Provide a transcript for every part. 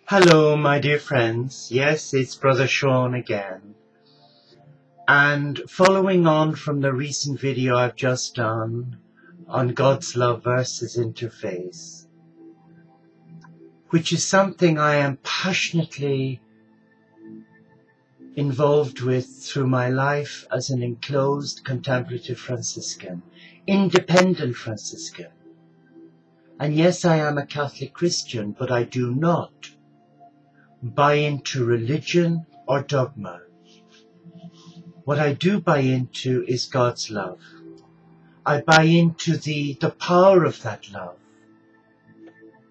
Hello, my dear friends. Yes, it's Brother Sean again. And following on from the recent video I've just done on God's love versus interface, which is something I am passionately involved with through my life as an enclosed contemplative Franciscan, independent Franciscan. And yes, I am a Catholic Christian, but I do not buy into religion or dogma. What I do buy into is God's love. I buy into the power of that love.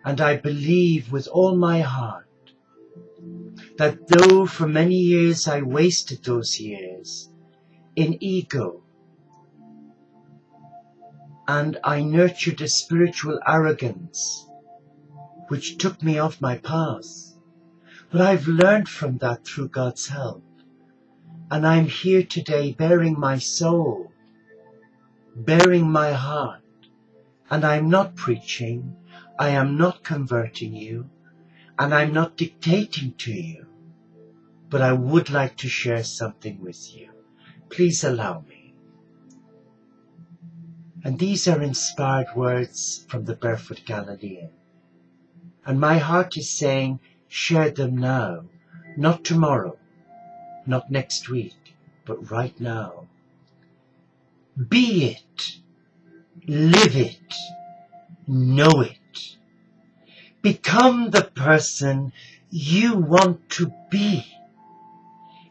And I believe with all my heart that though for many years I wasted those years in ego, and I nurtured a spiritual arrogance which took me off my path, but I've learned from that through God's help. And I'm here today bearing my soul, bearing my heart. And I'm not preaching, I am not converting you, and I'm not dictating to you. But I would like to share something with you. Please allow me. And these are inspired words from the Barefoot Galilean. And my heart is saying, share them now, not tomorrow, not next week, but right now. Be it, live it, know it. Become the person you want to be.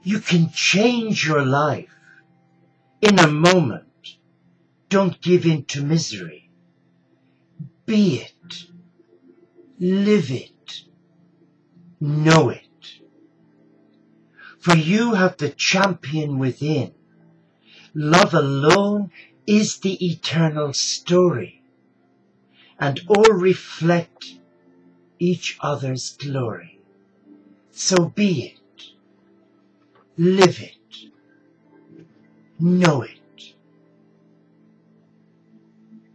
You can change your life in a moment. Don't give in to misery. Be it, live it, know it. For you have the champion within. Love alone is the eternal story, and all reflect each other's glory. So be it, live it, know it.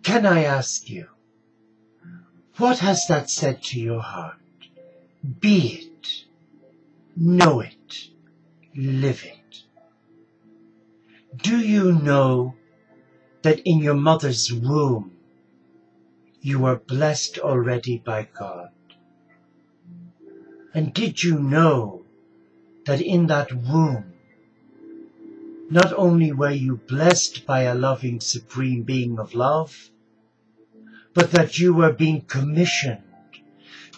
Can I ask you, what has that said to your heart? Be it, know it, live it. Do you know that in your mother's womb you were blessed already by God? And did you know that in that womb not only were you blessed by a loving supreme being of love, but that you were being commissioned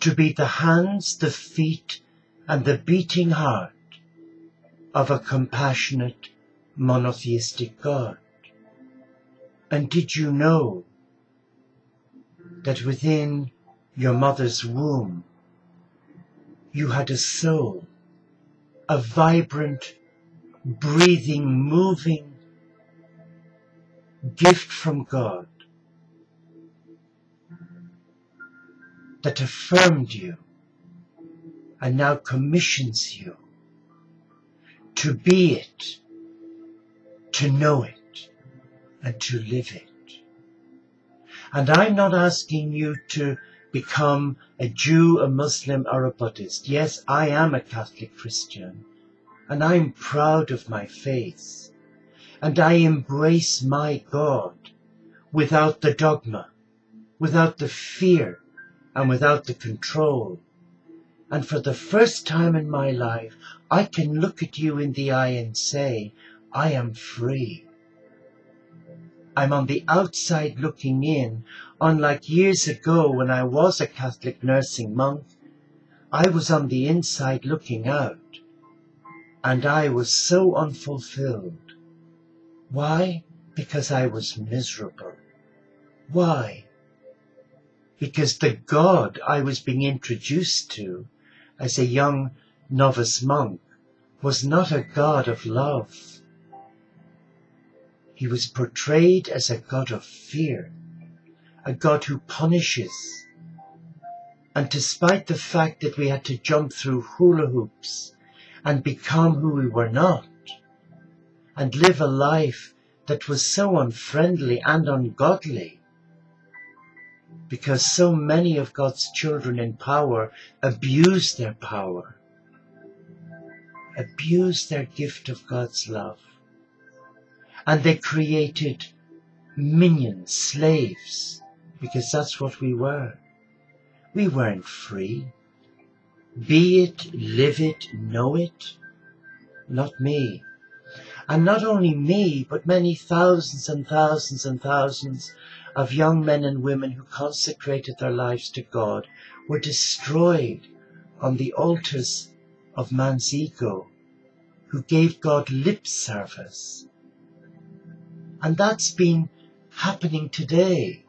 to be the hands, the feet, and the beating heart of a compassionate, monotheistic God? And did you know that within your mother's womb you had a soul, a vibrant, breathing, moving gift from God that affirmed you and now commissions you to be it, to know it, and to live it? And I'm not asking you to become a Jew, a Muslim, or a Buddhist. Yes, I am a Catholic Christian, and I'm proud of my faith, and I embrace my God without the dogma, without the fear, and without the control. And for the first time in my life, I can look at you in the eye and say, I am free. I'm on the outside looking in, unlike years ago when I was a Catholic nursing monk. I was on the inside looking out, and I was so unfulfilled. Why? Because I was miserable. Why? Because the God I was being introduced to as a young novice monk was not a God of love. He was portrayed as a God of fear, a God who punishes. And despite the fact that we had to jump through hula hoops and become who we were not, and live a life that was so unfriendly and ungodly, because so many of God's children in power abuse their power, abuse their gift of God's love. And they created minions, slaves, because that's what we were. We weren't free. Be it, live it, know it. Not me. And not only me, but many thousands and thousands and thousands of young men and women who consecrated their lives to God were destroyed on the altars of man's ego, who gave God lip service. And that's been happening today.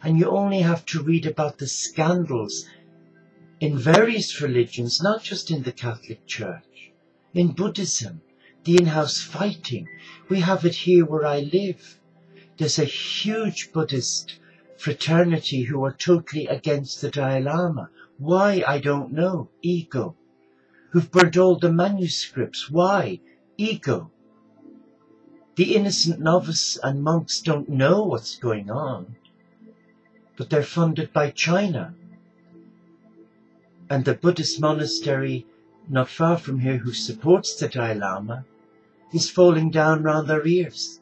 And you only have to read about the scandals in various religions, not just in the Catholic Church, in Buddhism, the in-house fighting. We have it here where I live. There's a huge Buddhist fraternity who are totally against the Dalai Lama. Why? I don't know. Ego. Who've burnt all the manuscripts. Why? Ego. The innocent novice and monks don't know what's going on, but they're funded by China. And the Buddhist monastery not far from here who supports the Dalai Lama is falling down round their ears.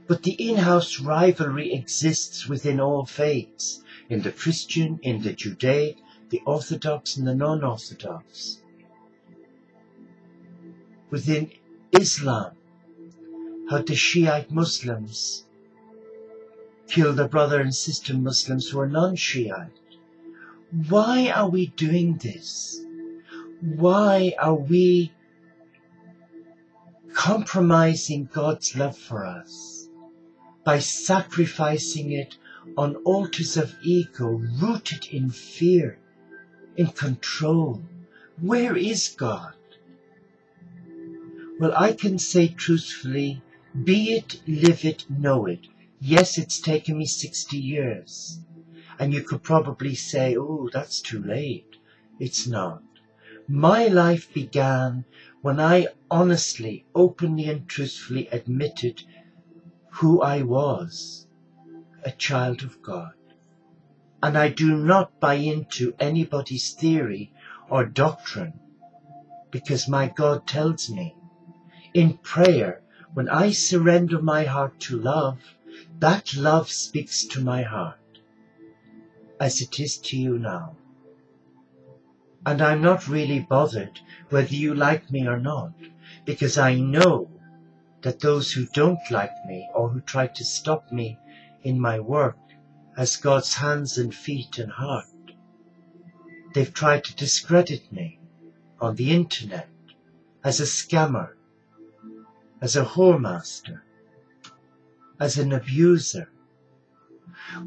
But the in-house rivalry exists within all faiths, in the Christian, in the Judaic, the Orthodox and the non-Orthodox. Within Islam, how the Shiite Muslims kill their brother and sister Muslims who are non-Shiite. Why are we doing this? Why are we compromising God's love for us by sacrificing it on altars of ego, rooted in fear, in control? Where is God? Well, I can say truthfully, be it, live it, know it. Yes, it's taken me 60 years. And you could probably say, oh, that's too late. It's not. My life began when I honestly, openly and truthfully admitted who I was, a child of God. And I do not buy into anybody's theory or doctrine, because my God tells me. In prayer, when I surrender my heart to love, that love speaks to my heart, as it is to you now. And I'm not really bothered whether you like me or not, because I know that those who don't like me or who try to stop me in my work as God's hands and feet and heart, they've tried to discredit me on the internet as a scammer, as a whoremaster, as an abuser.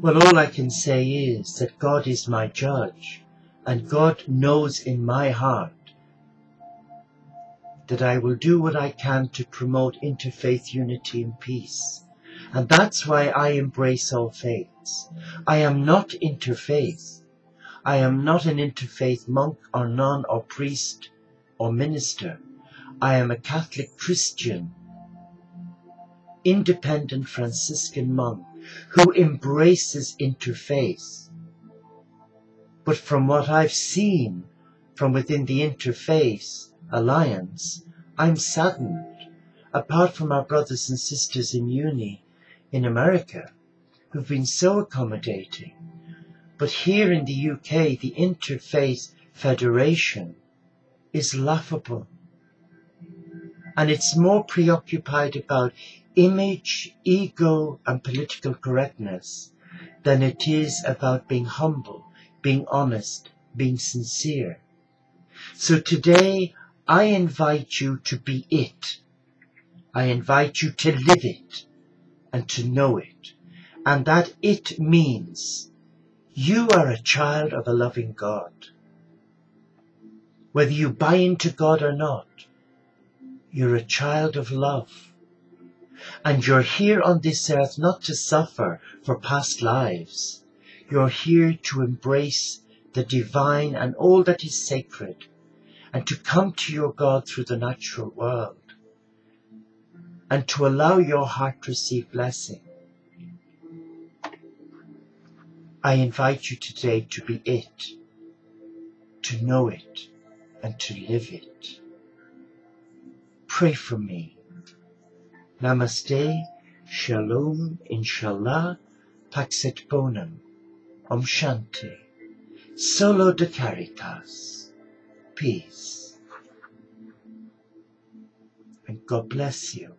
Well, all I can say is that God is my judge, and God knows in my heart that I will do what I can to promote interfaith unity and peace. And that's why I embrace all faiths. I am not interfaith. I am not an interfaith monk or nun or priest or minister. I am a Catholic Christian, independent Franciscan monk who embraces interfaith. But from what I've seen from within the interfaith alliance, I'm saddened, apart from our brothers and sisters in uni in America, who've been so accommodating. But here in the UK, the Interfaith Federation is laughable. And it's more preoccupied about image, ego, and political correctness than it is about being humble, being honest, being sincere. So today, I invite you to be it. I invite you to live it and to know it. And that it means you are a child of a loving God. Whether you buy into God or not, you're a child of love. And you're here on this earth not to suffer for past lives. You're here to embrace the divine and all that is sacred, and to come to your God through the natural world, and to allow your heart to receive blessing. I invite you today to be it, to know it, and to live it. Pray for me. Namaste, Shalom, Inshallah, Paxet Bonum, Om Shanti, Solo de Caritas, peace. And God bless you.